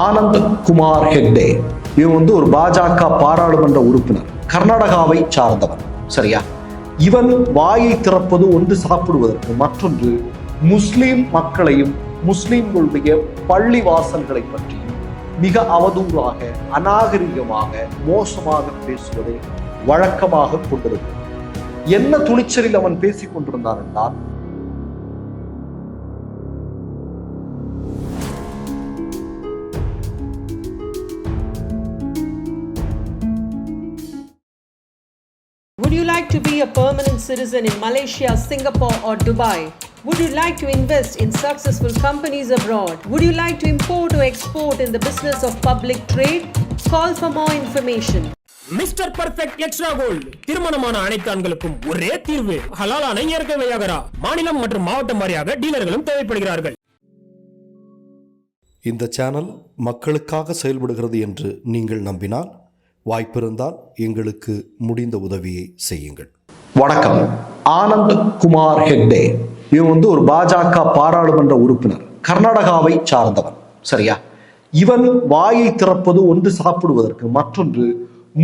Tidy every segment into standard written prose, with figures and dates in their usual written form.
ஆனந்த் குமார் ஹெக்டே இவன் ஒரு பாஜக பாராளுமன்ற உறுப்பினர், கர்நாடகாவை சார்ந்தவன். சரியா? இவன் வாயை திறப்பது ஒன்று சாப்பிடுவதற்கு, மற்றொன்று முஸ்லிம் மக்களையும் முஸ்லிம்களுடைய பள்ளி வாசல்களை பற்றியும் மிக அவதூறாக, அநாகரிகமாக, மோசமாக பேசுவதை வழக்கமாக கொண்டிருக்கிறான். என்ன துணிச்சலில் அவன் பேசிக் கொண்டிருந்தான் என்றால், Would you like to be a permanent citizen in Malaysia, Singapore or Dubai? Would you like to invest in successful companies abroad? Would you like to import or export in the business of public trade? Call for more information. Mister perfect extra gold, திருமணமான அனைத்து ஆண்களுக்கும் ஒரே தீர்வு. ஹலாலான இயற்கை வியாகரா. மாநிலம் மற்றும் மாவட்டம் வாரியாக டீலர்களும் தேவைப்படுகிறார்கள். இந்த சேனல் மக்களுக்காக செயல்படுகிறது என்று நீங்கள் நம்பினால், வாய்ப்பிருந்தால் எங்களுக்கு முடிந்த உதவியை செய்யுங்கள். வணக்கம். ஆனந்த் குமார் ஹெக்டே இவன் ஒரு பாஜக பாராளுமன்ற உறுப்பினர், கர்நாடகாவை சார்ந்தவன். சரியா? இவன் வாயை திறப்பது ஒன்று சாப்பிடுவதற்கு, மற்றொன்று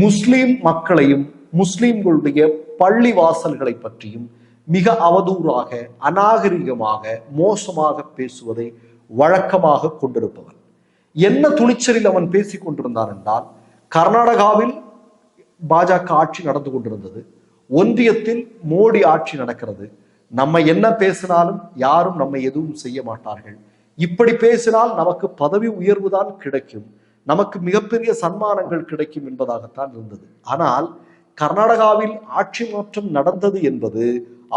முஸ்லிம் மக்களையும் முஸ்லிம்களுடைய பள்ளி வாசல்களை பற்றியும் மிக அவதூறாக, அநாகரிகமாக, மோசமாக பேசுவதை வழக்கமாக கொண்டிருப்பவன். என்ன துணிச்சலில் அவன் பேசிக் கொண்டிருந்தான் என்றால், கர்நாடகாவில் பாஜக ஆட்சி நடந்து கொண்டிருந்தது, ஒன்றியத்தில் மோடி ஆட்சி நடக்கிறது, நம்ம என்ன பேசினாலும் யாரும் நம்மை எதுவும் செய்ய மாட்டார்கள், இப்படி பேசினால் நமக்கு பதவி உயர்வுதான் கிடைக்கும், நமக்கு மிகப்பெரிய சன்மானங்கள் கிடைக்கும் என்பதாகத்தான் இருந்தது. ஆனால் கர்நாடகாவில் ஆட்சி மாற்றம் நடந்தது என்பது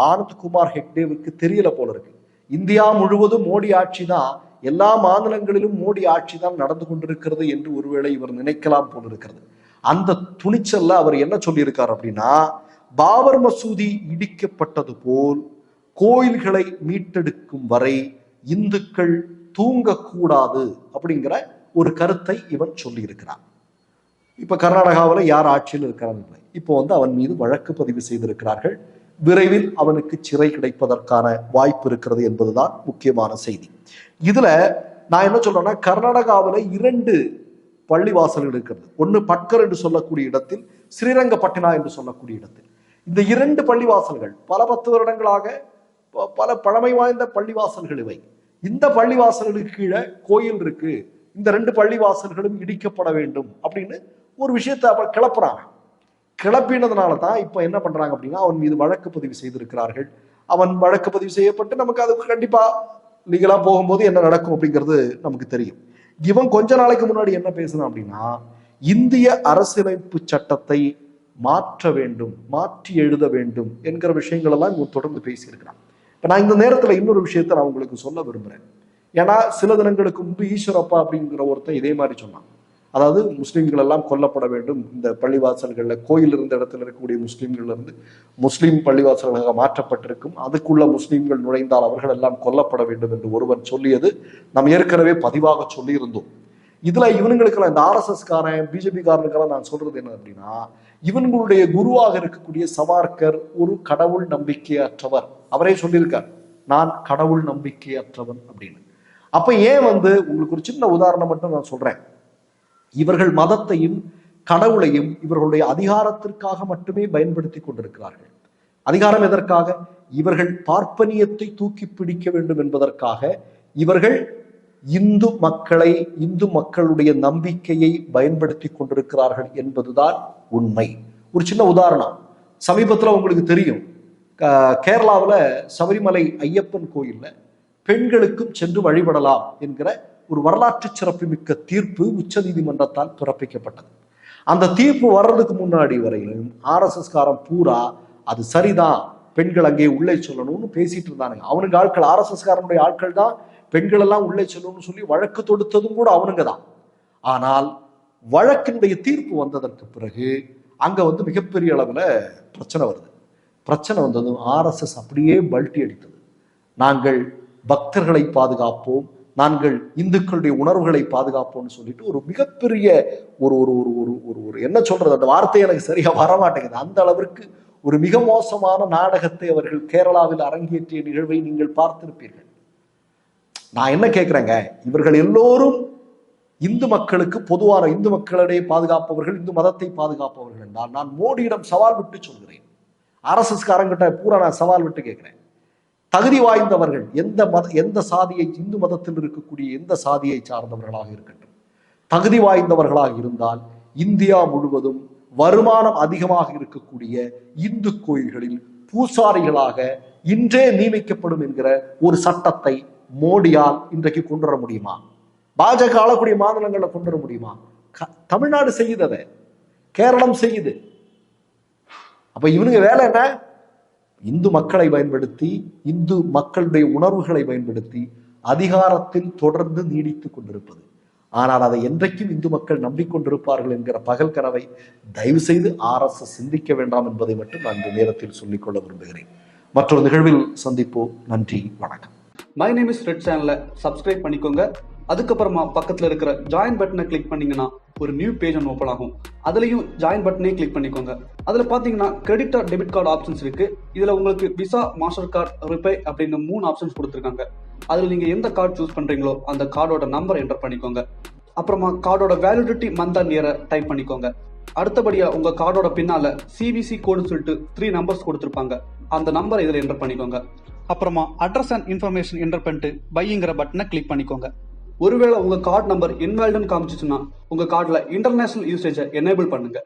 ஆனந்த் குமார் ஹெக்டேவுக்கு தெரியல போல இருக்கு. இந்தியா முழுவதும் மோடி ஆட்சி தான், எல்லா மாநிலங்களிலும் மோடி ஆட்சி தான் நடந்து கொண்டிருக்கிறது என்று ஒருவேளை இவர் நினைக்கலாம் போல இருக்கிறது. அந்த துணிச்சல்ல அவர் என்ன சொல்லியிருக்கார் அப்படின்னா, பாபர் மசூதி இடிக்கப்பட்டது போல் கோயில்களை மீட்டெடுக்கும் வரை இந்துக்கள் தூங்கக்கூடாது அப்படிங்கிற ஒரு கருத்தை இவன் சொல்லி இருக்கிறான். இப்ப கர்நாடகாவில் யார் ஆட்சியில் இருக்கிறார்கள்? இப்போ அவன் மீது வழக்கு பதிவு செய்திருக்கிறார்கள். விரைவில் அவனுக்கு சிறை கிடைப்பதற்கான வாய்ப்பு இருக்கிறது என்பதுதான் முக்கியமான செய்தி. இதுல நான் என்ன சொல்றேன்னா, கர்நாடகாவில் 2 பள்ளிவாசல்கள் இருக்கிறது. ஒன்று பட்கர் என்று சொல்லக்கூடிய இடத்தில், ஸ்ரீரங்கப்பட்டினா என்று சொல்லக்கூடிய இடத்தில். இந்த 2 பள்ளிவாசல்கள் பல 10 வருடங்களாக பல பழமை வாய்ந்த பள்ளிவாசல்கள் இவை. இந்த பள்ளிவாசல்களுக்கு கீழே கோயில் இருக்கு, இந்த 2 பள்ளிவாசல்களும் இடிக்கப்பட வேண்டும் அப்படின்னு ஒரு விஷயத்தை அப்ப கிளப்புறாங்க. கிளப்பினதுனால தான் இப்ப என்ன பண்றாங்க அப்படின்னா, அவன் மீது வழக்கு பதிவு செய்திருக்கிறார்கள். அவன் வழக்கு பதிவு செய்யப்பட்டு நமக்கு அது கண்டிப்பா லீகலா போகும்போது என்ன நடக்கும் அப்படிங்கிறது நமக்கு தெரியும். இவன் கொஞ்ச நாளைக்கு முன்னாடி என்ன பேசினான் அப்படின்னா, இந்திய அரசியலமைப்பு சட்டத்தை மாற்ற வேண்டும், மாற்றி எழுத வேண்டும் என்கிற விஷயங்கள் எல்லாம் இவன் தொடர்ந்து பேசியிருக்கிறான். இப்ப நான் இந்த நேரத்துல இன்னொரு விஷயத்த நான் உங்களுக்கு சொல்ல விரும்புறேன். ஏன்னா சில தினங்களுக்கு முன்பு ஈஸ்வரப்பா அப்படிங்கிற ஒருத்தன் இதே மாதிரி சொன்னான். அதாவது முஸ்லிம்கள் எல்லாம் கொல்லப்பட வேண்டும், இந்த பள்ளிவாசல்கள்ல கோயில் இருந்த இடத்துல இருக்கக்கூடிய முஸ்லிம்கள் இருந்து முஸ்லிம் பள்ளிவாசல்களாக மாற்றப்பட்டிருக்கும், அதுக்குள்ள முஸ்லிம்கள் நுழைந்தால் அவர்கள் எல்லாம் கொல்லப்பட வேண்டும் என்று ஒருவன் சொல்லியது நாம் ஏற்கனவே பதிவாக சொல்லியிருந்தோம். இதுல இவனுங்களுக்கெல்லாம், இந்த ஆர்எஸ்எஸ் காரன், பிஜேபி காரனுக்கெல்லாம் நான் சொல்றது என்ன அப்படின்னா, இவங்களுடைய குருவாக இருக்கக்கூடிய சவார்கர் ஒரு கடவுள் நம்பிக்கையற்றவர். அவரே சொல்லியிருக்கார், நான் கடவுள் நம்பிக்கையற்றவன் அப்படின்னு. அப்ப ஏன் உங்களுக்கு ஒரு சின்ன உதாரணம் மட்டும் நான் சொல்றேன். இவர்கள் மதத்தையும் கடவுளையும் இவர்களுடைய அதிகாரத்திற்காக மட்டுமே பயன்படுத்தி கொண்டிருக்கிறார்கள். அதிகாரம் எதற்காக? இவர்கள் பார்ப்பனியத்தை தூக்கி பிடிக்க வேண்டும் என்பதற்காக இவர்கள் இந்து மக்களை, இந்து மக்களுடைய நம்பிக்கையை பயன்படுத்தி கொண்டிருக்கிறார்கள் என்பதுதான் உண்மை. ஒரு சின்ன உதாரணம், சமீபத்தில் உங்களுக்கு தெரியும், கேரளாவில் சபரிமலை ஐயப்பன் கோயில்ல பெண்களுக்கும் சென்று வழிபடலாம் என்கிற ஒரு வரலாற்று சிறப்புமிக்க தீர்ப்பு உச்ச நீதிமன்றத்தால் பிறப்பிக்கப்பட்டது. அந்த தீர்ப்பு வர்றதுக்கு முன்னாடி வரையிலும் ஆர்எஸ்எஸ் காரன் பூரா அது சரிதான், பெண்கள் அங்கே உள்ளே சொல்லணும்னு பேசிட்டு இருந்தானுங்க. அவனுக்கு ஆட்கள், ஆர்எஸ்எஸ் காரனுடைய ஆட்கள் தான் பெண்கள் எல்லாம் உள்ளே சொல்லணும்னு சொல்லி வழக்கு தொடுத்ததும் கூட அவனுங்க தான். ஆனால் வழக்கினுடைய தீர்ப்பு வந்ததற்கு பிறகு அங்க மிகப்பெரிய அளவுல பிரச்சனை வருது. பிரச்சனை வந்ததும் ஆர்எஸ்எஸ் அப்படியே பல்ட்டி அடித்தது. நாங்கள் பக்தர்களை பாதுகாப்போம், நாங்கள் இந்துக்களுடைய உணர்வுகளை பாதுகாப்போம்னு சொல்லிட்டு ஒரு மிகப்பெரிய ஒரு ஒரு ஒரு ஒரு ஒரு என்ன சொல்றது, அந்த வார்த்தை எனக்கு சரியா வரமாட்டேங்குது. அந்த அளவிற்கு ஒரு மிக மோசமான நாடகத்தை அவர்கள் கேரளாவில் அரங்கேற்றிய நிகழ்வை நீங்கள் பார்த்திருப்பீர்கள். நான் என்ன கேட்கிறேங்க, இவர்கள் எல்லோரும் இந்து மக்களுக்கு பொதுவான இந்து மக்களிடையே பாதுகாப்பவர்கள், இந்து மதத்தை பாதுகாப்பவர்கள் என்றால் நான் மோடியிடம் சவால் விட்டு சொல்கிறேன். RSS காரங்கிட்ட பூரா நான் சவால் விட்டு கேட்கிறேன். தகுதி வாய்ந்தவர்கள் எந்த சாதியை, இந்து மதத்தில் இருக்கக்கூடிய எந்த சாதியை சார்ந்தவர்களாக இருக்கட்டும், தகுதி வாய்ந்தவர்களாக இருந்தால் இந்தியா முழுவதும் வருமானம் அதிகமாக இருக்கக்கூடிய இந்து கோயில்களில் பூசாரிகளாக இன்றே நியமிக்கப்படும் என்கிற ஒரு சட்டத்தை மோடியால் இன்றைக்கு கொண்டு வர முடியுமா? பாஜக ஆளக்கூடிய மாநிலங்களில் கொண்டு வர முடியுமா? தமிழ்நாடு செய்யுது, அதை கேரளம் செய்யுது. அப்ப இவனுங்க வேலை என்ன? இந்து மக்களை பயன்படுத்தி, இந்து மக்களுடைய உணர்வுகளை பயன்படுத்தி அதிகாரத்தில் தொடர்ந்து நீடித்துக் கொண்டிருப்பது. ஆனால் அதை என்றைக்கும் இந்து மக்கள் நம்பிக்கொண்டிருப்பார்கள் என்கிற பகல் கனவை தயவு செய்து RSS சிந்திக்க வேண்டாம் என்பதை மட்டும் நான் இந்த நேரத்தில் சொல்லிக்கொள்ள விரும்புகிறேன். மற்றொரு நிகழ்வில் சந்திப்போம். நன்றி, வணக்கம். மை நேம் இஸ் ரெட் சேனலை சப்ஸ்கிரைப் பண்ணிக்கோங்க. அதுக்கப்புறமா பக்கத்தில் இருக்கிற ஜாயின் பட்டனை கிளிக் பண்ணீங்கன்னா ஒரு நியூ பேஜ் ஒன்று ஓப்பன் ஆகும். அதுலயும் ஜாயின் பட்டனே கிளிக் பண்ணிக்கோங்க. அதுல பாத்தீங்கன்னா credit R debit card options இருக்கு. இதுல உங்களுக்கு விசா, மாஸ்டர் கார்டு, ரிப்பே அப்படின்னு 3 ஆப்ஷன்ஸ் கொடுத்துருக்காங்க. அதுல நீங்க எந்த கார்டு சூஸ் பண்றீங்களோ அந்த கார்டோட நம்பர் என்டர் பண்ணிக்கோங்க. அப்புறமா கார்டோட வேலிடிட்டி மந்த் அண்ட் இயரை டைப் பண்ணிக்கோங்க. அடுத்தபடியா உங்க கார்டோட பின்னால CVC கோடுன்னு சொல்லிட்டு 3 நம்பர்ஸ் கொடுத்துருப்பாங்க. அந்த நம்பரை இதுல என்டர் பண்ணிக்கோங்க. அப்புறமா அட்ரஸ் அண்ட் இன்ஃபர்மேஷன் என்டர் பண்ணிட்டு பைங்கிற பட்டனை கிளிக் பண்ணிக்கோங்க. ஒருவேளை உங்க கார்டு நம்பர் இன்வாலிட்னு காமிச்சிச்சுன்னா உங்க கார்டுல இன்டர்நேஷனல் யூசேஜை எனேபிள் பண்ணுங்க.